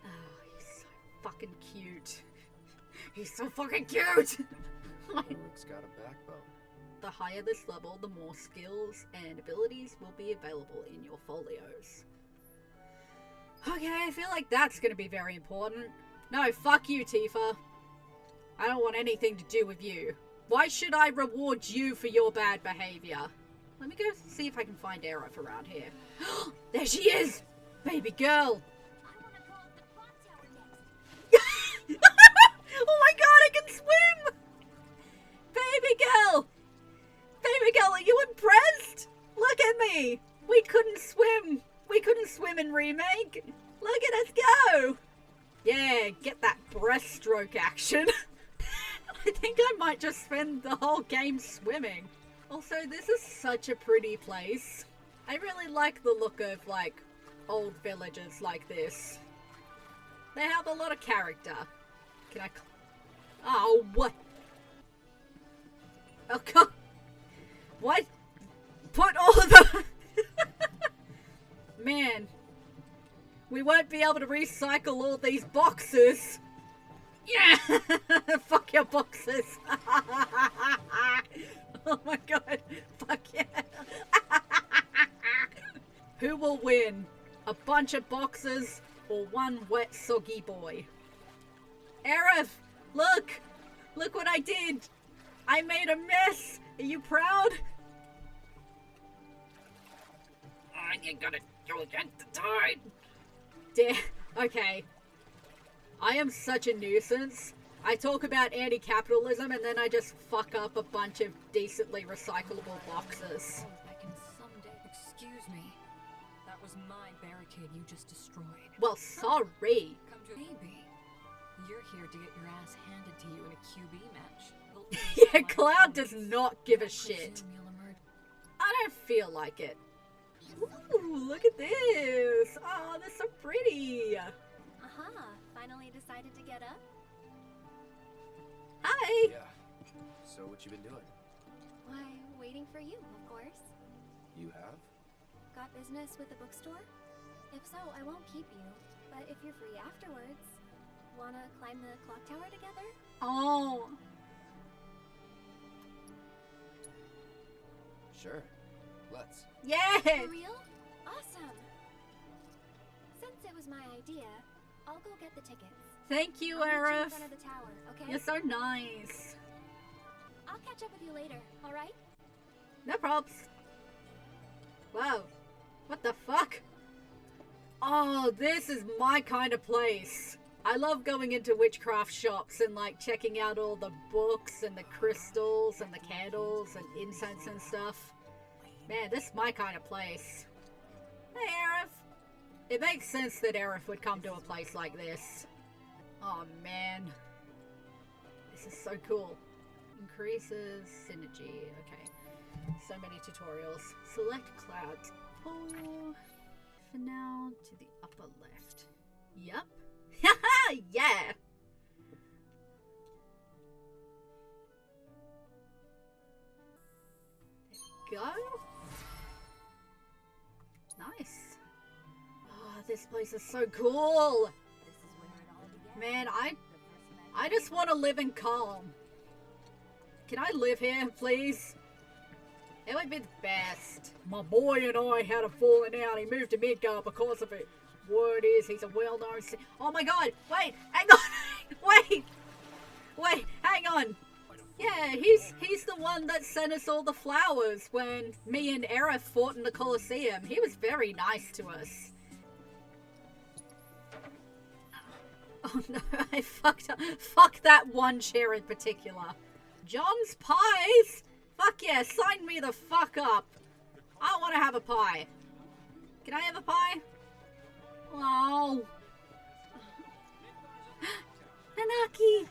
Oh, he's so fucking cute. He's so fucking cute! Rook's got a backbone. The higher this level, the more skills and abilities will be available in your folios. Okay, I feel like that's gonna be very important. No, fuck you, Tifa. I don't want anything to do with you. Why should I reward you for your bad behavior? Let me go see if I can find Aerith around here. There she is! Baby girl! Oh my god, I can swim! Baby girl! Baby girl, are you impressed? Look at me! We couldn't swim! We couldn't swim in Remake! Look at us go! Yeah, get that breaststroke action. I think I might just spend the whole game swimming. Also, this is such a pretty place. I really like the look of, like, old villages like this. They have a lot of character. Can I... Oh, what? Oh, God. What? Put all the... Man. We won't be able to recycle all these boxes. Yeah! Fuck your boxes. Oh my god. Fuck yeah. Who will win? A bunch of boxes or one wet soggy boy? Aerith! Look! Look what I did! I made a mess! Are you proud? I ain't gonna go against the tide! Okay. I am such a nuisance. I talk about anti-capitalism and then I just fuck up a bunch of decently recyclable boxes. Oh, I can someday. Excuse me. That was my barricade you just destroyed. Well, sorry. Come to maybe. You're here to get your ass handed to you in a QB match. Yeah, Cloud does not give a shit. I don't feel like it. Ooh, look at this. Oh, they're so pretty. Aha, finally decided to get up? Hi. Yeah. So what you been doing? Why, waiting for you, of course. You have? Got business with the bookstore? If so, I won't keep you. But if you're free afterwards, wanna climb the clock tower together? Oh. Sure. Let's. Yeah! For real? Awesome! Since it was my idea, I'll go get the tickets. Thank you, I'll meet you in Aerith. front of the tower, okay? You're so nice. I'll catch up with you later, alright? No props. Whoa. What the fuck? Oh, this is my kind of place. I love going into witchcraft shops and like checking out all the books and the crystals and the candles and incense and stuff. Man, this is my kind of place. Hey, Aerith. It makes sense that Aerith would come to a place like this. Oh man. This is so cool. Increases synergy. Okay. So many tutorials. Select clouds. Pull for now to the upper left. Yup. Haha! Yeah! There we go. Nice. Oh, this place is so cool. Man, I just want to live in Kalm. Can I live here, please? It would be the best. My boy and I had a falling out. He moved to Midgard because of it. Word is, he's a well-known... Oh my god! Wait! Hang on! Wait! Hang on! Yeah, he's the one that sent us all the flowers when me and Aerith fought in the Colosseum. He was very nice to us. Oh no, I fucked up. Fuck that one chair in particular. John's Pies? Fuck yeah, sign me the fuck up. I want to have a pie. Can I have a pie? Oh. Nanaki!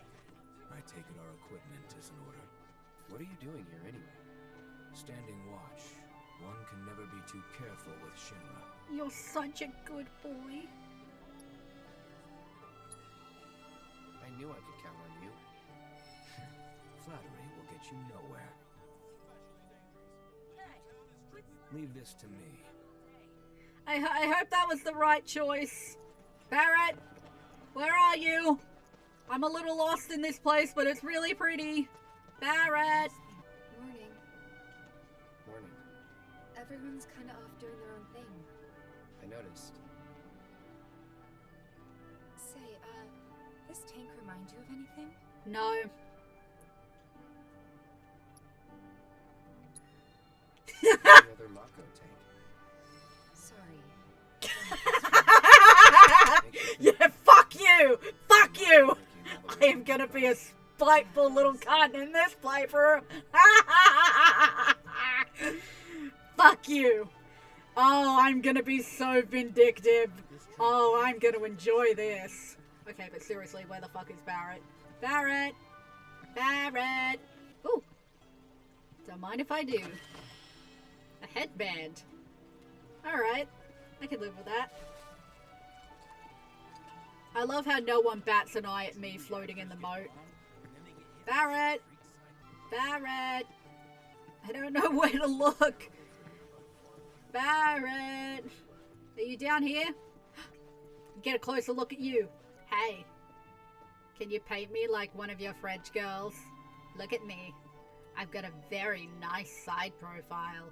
I take it our equipment is in order. What are you doing here anyway? Standing watch. One can never be too careful with Shinra. You're such a good boy. I knew I could count on you. Flattery will get you nowhere. Leave this to me. I hope that was the right choice. Barrett, where are you? I'm a little lost in this place, but it's really pretty. Barrett! Morning. Morning. Everyone's kind of off doing their own thing. I noticed. Say, this tank remind you of anything? No. Another Mako tank. Sorry. Yeah, fuck you! Fuck you! I am gonna be a spiteful little cunt in this playthrough. Fuck you. Oh, I'm gonna be so vindictive. Oh, I'm gonna enjoy this. Okay, but seriously, where the fuck is Barrett? Barrett! Barrett! Ooh. Don't mind if I do. A headband. Alright. I can live with that. I love how no one bats an eye at me floating in the moat. Barrett! Barrett! I don't know where to look. Barrett! Are you down here? Get a closer look at you. Hey. Can you paint me like one of your French girls? Look at me. I've got a very nice side profile.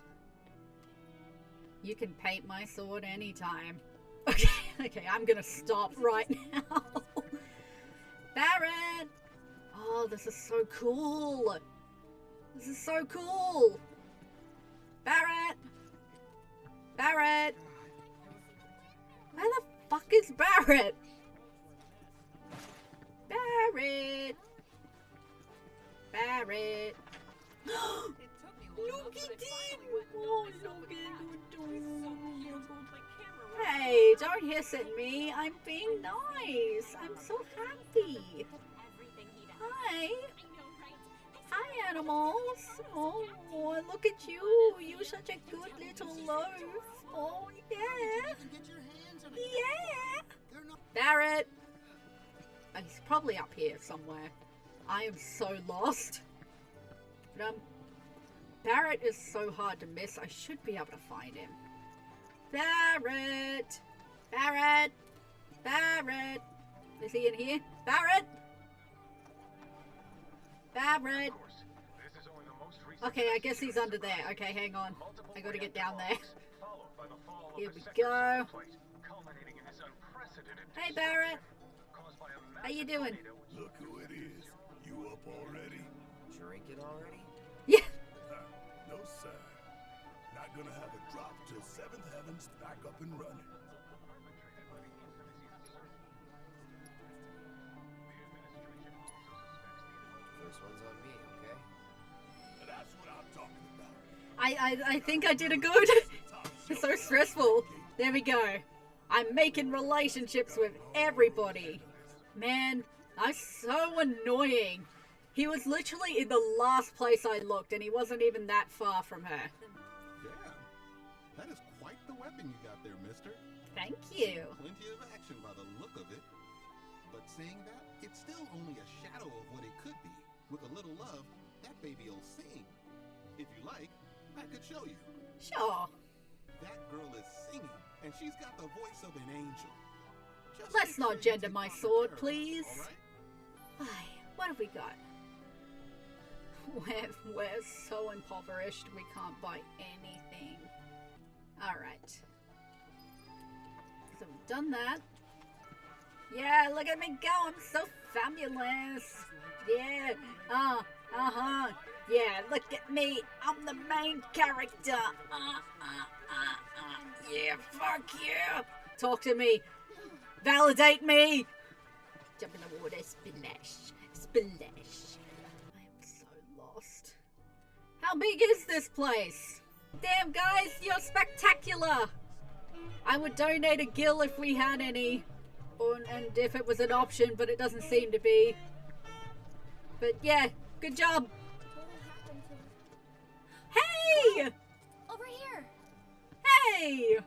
You can paint my sword anytime. Okay, I'm gonna stop right now. Barrett! Oh, this is so cool. This is so cool. Barrett! Barrett! Where the fuck is Barrett? Barrett! Barrett! Look at him! Oh, look at him! Hey, don't hiss at me. I'm being nice. I'm so happy. Hi. Hi, animals. Oh, look at you. You're such a good little loaf. Oh, yeah. Yeah. Barrett. Oh, he's probably up here somewhere. I am so lost. But, Barrett is so hard to miss. I should be able to find him. Barrett! Barrett! Barrett! Is he in here? Barrett! Barrett! Okay, I guess he's under there. Okay, hang on. I gotta get down there. Here we go. Hey, Barrett! How you doing? Look who it is. You up already? Drinking already? Yeah! No, sir. Not gonna have a drop till 7th Heaven's back up and running. First one's on me, okay? That's what I'm talking about. I think I did a good. It's so stressful. There we go. I'm making relationships with everybody. Man, that's so annoying. He was literally in the last place I looked, and he wasn't even that far from her. Damn. That is quite the weapon you got there, mister. Thank you. Plenty of action by the look of it. But saying that, it's still only a shadow of what it could be. With a little love, that baby'll sing. If you like, I could show you. Sure. That girl is singing, and she's got the voice of an angel. Just Let's make not sure you gender take my time with sword, her, please. all right? What have we got? We're so impoverished we can't buy anything. Alright. So we've done that. Yeah, look at me go, I'm so fabulous. Yeah, uh-huh. Yeah, look at me, I'm the main character. Yeah, fuck you. Talk to me. Validate me. Jump in the water, splash, splash. I am so lost. How big is this place? Damn, guys, you're spectacular. I would donate a gill if we had any. And if it was an option, but it doesn't seem to be. But yeah, good job. Hey! Over here. Hey!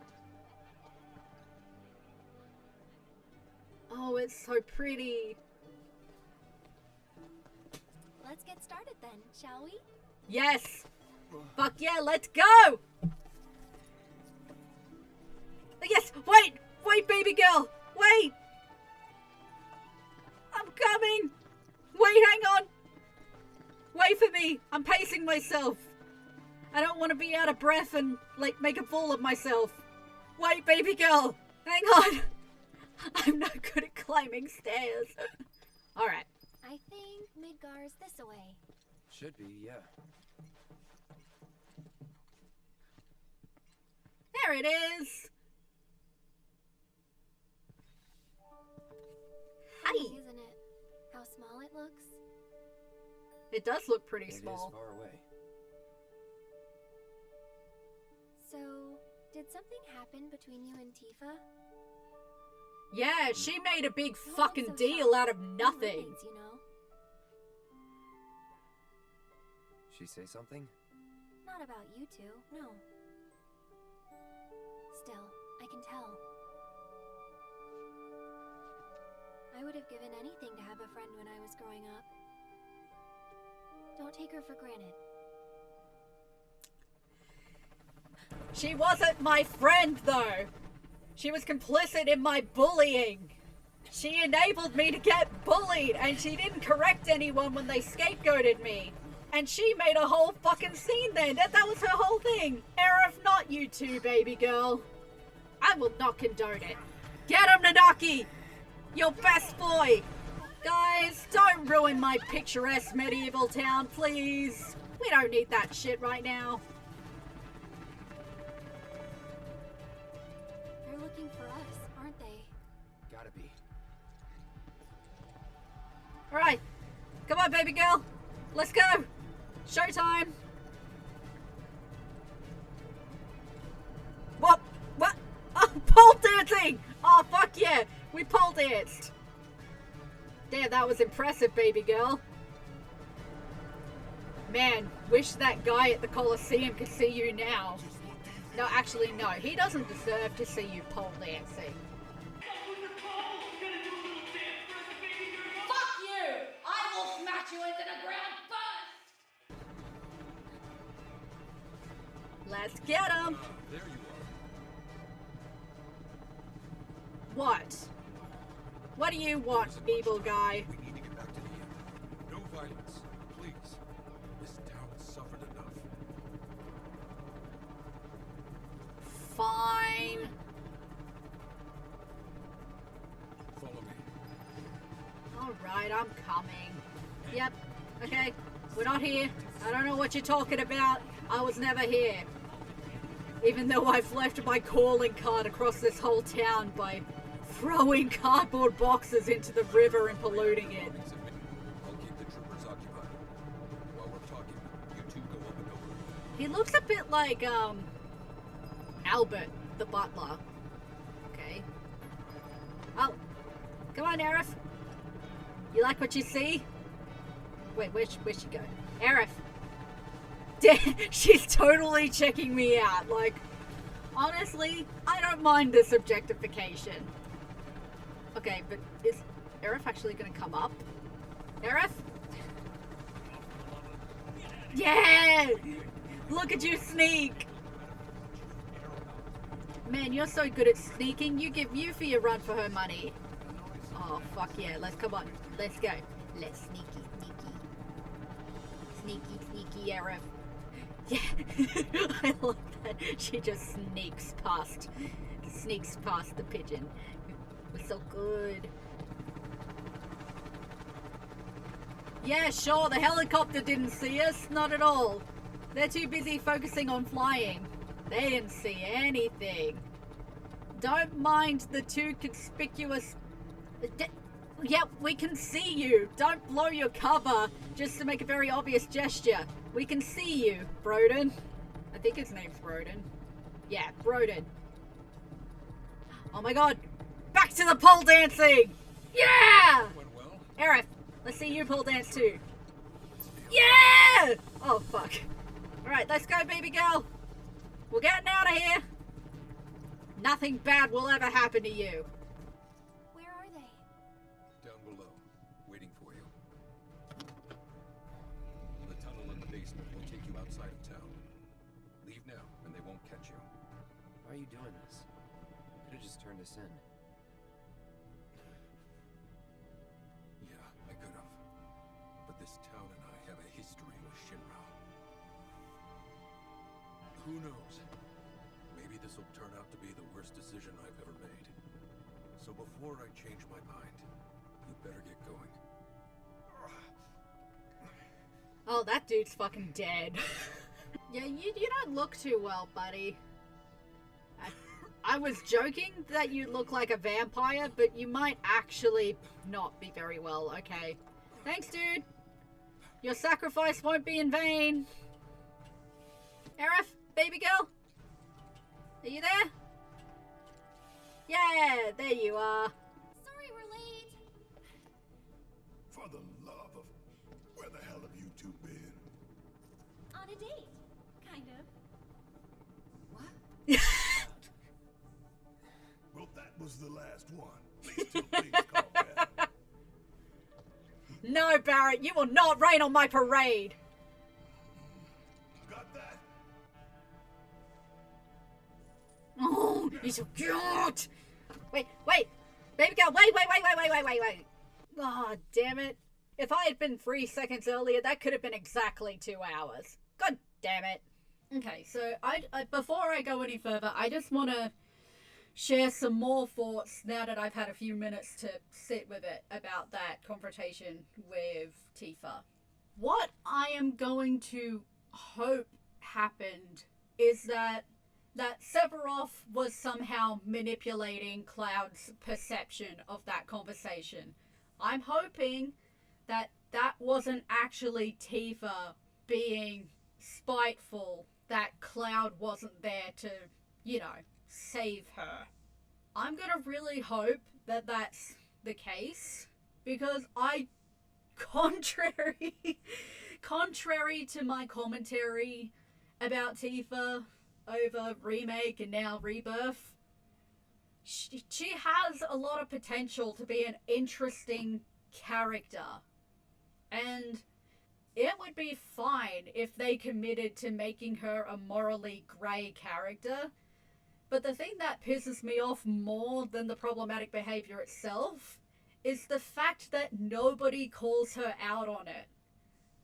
Oh, it's so pretty. Let's get started then, shall we? Yes! Fuck yeah, let's go! Yes, wait! Wait, baby girl! Wait! I'm coming! Wait, hang on! Wait for me! I'm pacing myself! I don't want to be out of breath and, like, make a fool of myself. Wait, baby girl! Hang on! I'm not good at climbing stairs. Alright. I think Midgar's this away. Should be, yeah. There it is! Hi! Funny, isn't it? How small it looks? It does look pretty It small. is far away. So, did something happen between you and Tifa? Yeah, she made a big Don't fucking look so deal shocked. out of We're nothing. roommates, you know? She say something? Not about you two, no. Still, I can tell. I would have given anything to have a friend when I was growing up. Don't take her for granted. She wasn't my friend, though. She was complicit in my bullying. She enabled me to get bullied, and she didn't correct anyone when they scapegoated me. And she made a whole fucking scene then. That was her whole thing. Error if not you two, baby girl. I will not condone it. Get him, Nadaki! Your best boy! Guys, don't ruin my picturesque medieval town, please. We don't need that shit right now. They're looking for us, aren't they? Gotta be. Alright. Come on, baby girl. Let's go. Showtime. What? What? Oh, pole dancing! Oh, fuck yeah. We pole danced. Damn, that was impressive, baby girl. Man, wish that guy at the Colosseum could see you now. No, actually, no. He doesn't deserve to see you pole dancing. Fuck you! I will smash you into the ground first! Let's get him! There you What? What do you want, evil guy? We need to get back to the inn. No violence, please. This town has suffered enough. Fine. Follow me. Alright, I'm coming. Yep. Okay. We're not here. I don't know what you're talking about. I was never here. Even though I've left my calling card across this whole town by throwing cardboard boxes into the river and polluting it. I'll keep the troopers occupied. While we're talking, you two go up and over. He looks a bit like, Albert, the butler. Okay. Oh. Come on, Aerith. You like what you see? Wait, where'd she go? Aerith. She's totally checking me out. Like, honestly, I don't mind this objectification. Okay, but is Aerith actually gonna come up? Aerith? Yeah! Look at you sneak! Man, you're so good at sneaking, you give Yuffie a run for her money. Oh, fuck yeah, come on, let's go. Let's sneaky. Sneaky, Aerith. Yeah, I love that. She just sneaks past the pigeon. We're so good. Yeah, sure, the helicopter didn't see us, not at all. They're too busy focusing on flying. They didn't see anything. Don't mind the too conspicuous... Yeah, we can see you. Don't blow your cover just to make a very obvious gesture. We can see you, Broden. I think his name's Broden. Yeah, Broden. Oh my god. Back to the pole dancing! Yeah! Went well? Aerith, let's see you pole dance too. Yeah! Oh, fuck. Alright, let's go, baby girl. We're getting out of here. Nothing bad will ever happen to you. Where are they? Down below, waiting for you. The tunnel in the basement will take you outside of town. Leave now, and they won't catch you. Why are you doing this? Could have just turned us in. Yeah, I could have. But this town and I have a history with Shinra. Who knows? Maybe this will turn out to be the worst decision I've ever made. So before I change my mind, you better get going. Oh, that dude's fucking dead. Yeah, you don't look too well, buddy. I was joking that you look like a vampire, but you might actually not be very well, okay. Thanks, dude. Your sacrifice won't be in vain. Aerith, baby girl? Are you there? Yeah, there you are. Sorry we're late. For the love of... Where the hell have you two been? On a date. Kind of. What? Well, that was the last one. At least till things calm down. No, Barrett, you will not rain on my parade. Got that? Oh, he's so cute. Wait. Baby girl, wait. Oh, damn it. If I had been 3 seconds earlier, that could have been exactly 2 hours. God damn it. Okay, so I before I go any further, I just want to share some more thoughts now that I've had a few minutes to sit with it about that confrontation with Tifa. What I am going to hope happened is that Sephiroth was somehow manipulating Cloud's perception of that conversation. I'm hoping that wasn't actually Tifa being spiteful, that Cloud wasn't there to, save her. I'm gonna really hope that that's the case, because contrary to my commentary about Tifa over Remake and now Rebirth, she has a lot of potential to be an interesting character. And it would be fine if they committed to making her a morally grey character. But the thing that pisses me off more than the problematic behavior itself is the fact that nobody calls her out on it.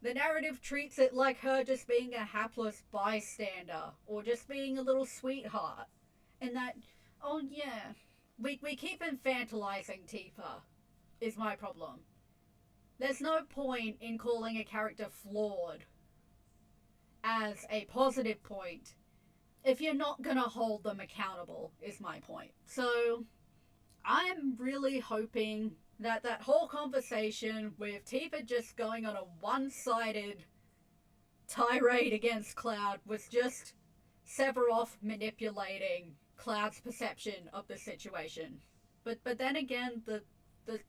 The narrative treats it like her just being a hapless bystander, or just being a little sweetheart. And that, oh yeah, we keep infantilizing Tifa, is my problem. There's no point in calling a character flawed as a positive point if you're not gonna hold them accountable, is my point. So, I'm really hoping that that whole conversation with Tifa just going on a one-sided tirade against Cloud was just Sephiroth manipulating Cloud's perception of the situation. But then again, the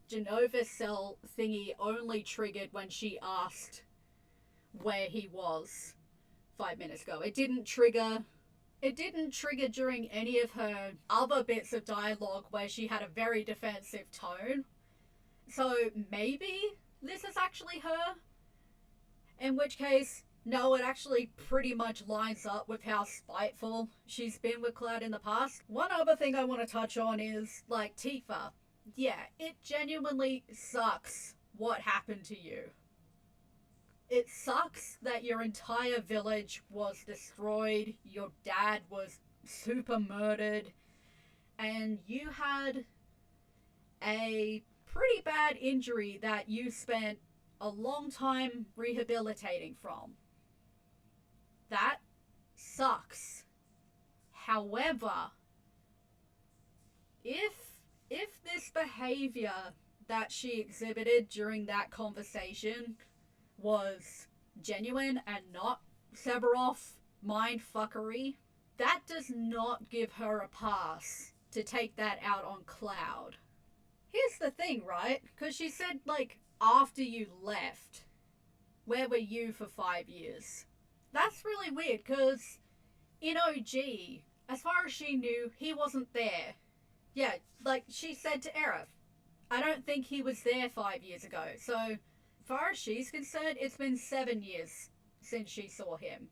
Genova cell thingy only triggered when she asked where he was 5 minutes ago. It didn't trigger during any of her other bits of dialogue where she had a very defensive tone. So maybe this is actually her. In which case, no, it actually pretty much lines up with how spiteful she's been with Cloud in the past. One other thing I want to touch on is, like, Tifa. Yeah, it genuinely sucks what happened to you. It sucks that your entire village was destroyed, your dad was super murdered, and you had a pretty bad injury that you spent a long time rehabilitating from. That sucks. However, if this behavior that she exhibited during that conversation was genuine and not Sephiroth mindfuckery, that does not give her a pass to take that out on Cloud. Here's the thing, right? Because she said, like, after you left, where were you for 5 years? That's really weird, because in OG, as far as she knew, he wasn't there. Yeah, like she said to Aerith, I don't think he was there 5 years ago. So, as far as she's concerned, it's been 7 years since she saw him.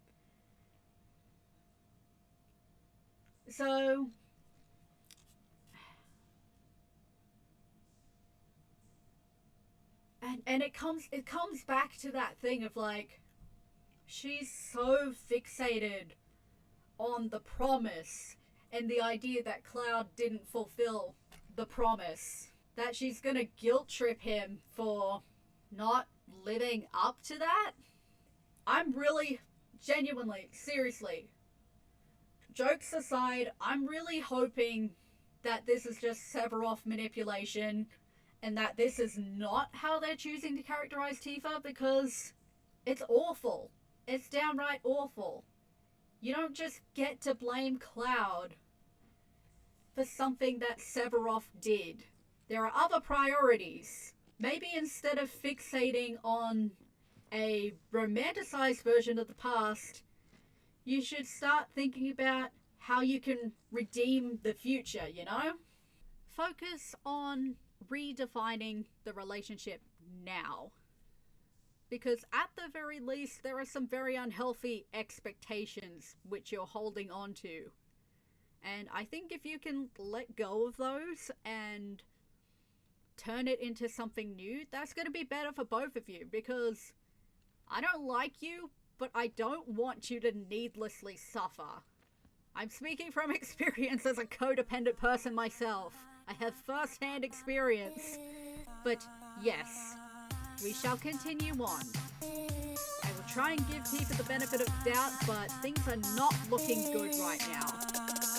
So, and it comes back to that thing of, like, she's so fixated on the promise and the idea that Cloud didn't fulfill the promise, that she's gonna guilt trip him for not living up to that. I'm really, genuinely, seriously, jokes aside, I'm really hoping that this is just Sephiroth manipulation and that this is not how they're choosing to characterize Tifa, because it's awful. It's downright awful. You don't just get to blame Cloud for something that Sephiroth did. There are other priorities. Maybe instead of fixating on a romanticized version of the past, you should start thinking about how you can redeem the future, you know? Focus on redefining the relationship now. Because at the very least, there are some very unhealthy expectations which you're holding on to. And I think if you can let go of those and turn it into something new, that's going to be better for both of you. Because I don't like you, but I don't want you to needlessly suffer. I'm speaking from experience as a codependent person myself. I have first-hand experience. But yes, we shall continue on. I will try and give people the benefit of doubt, but things are not looking good right now.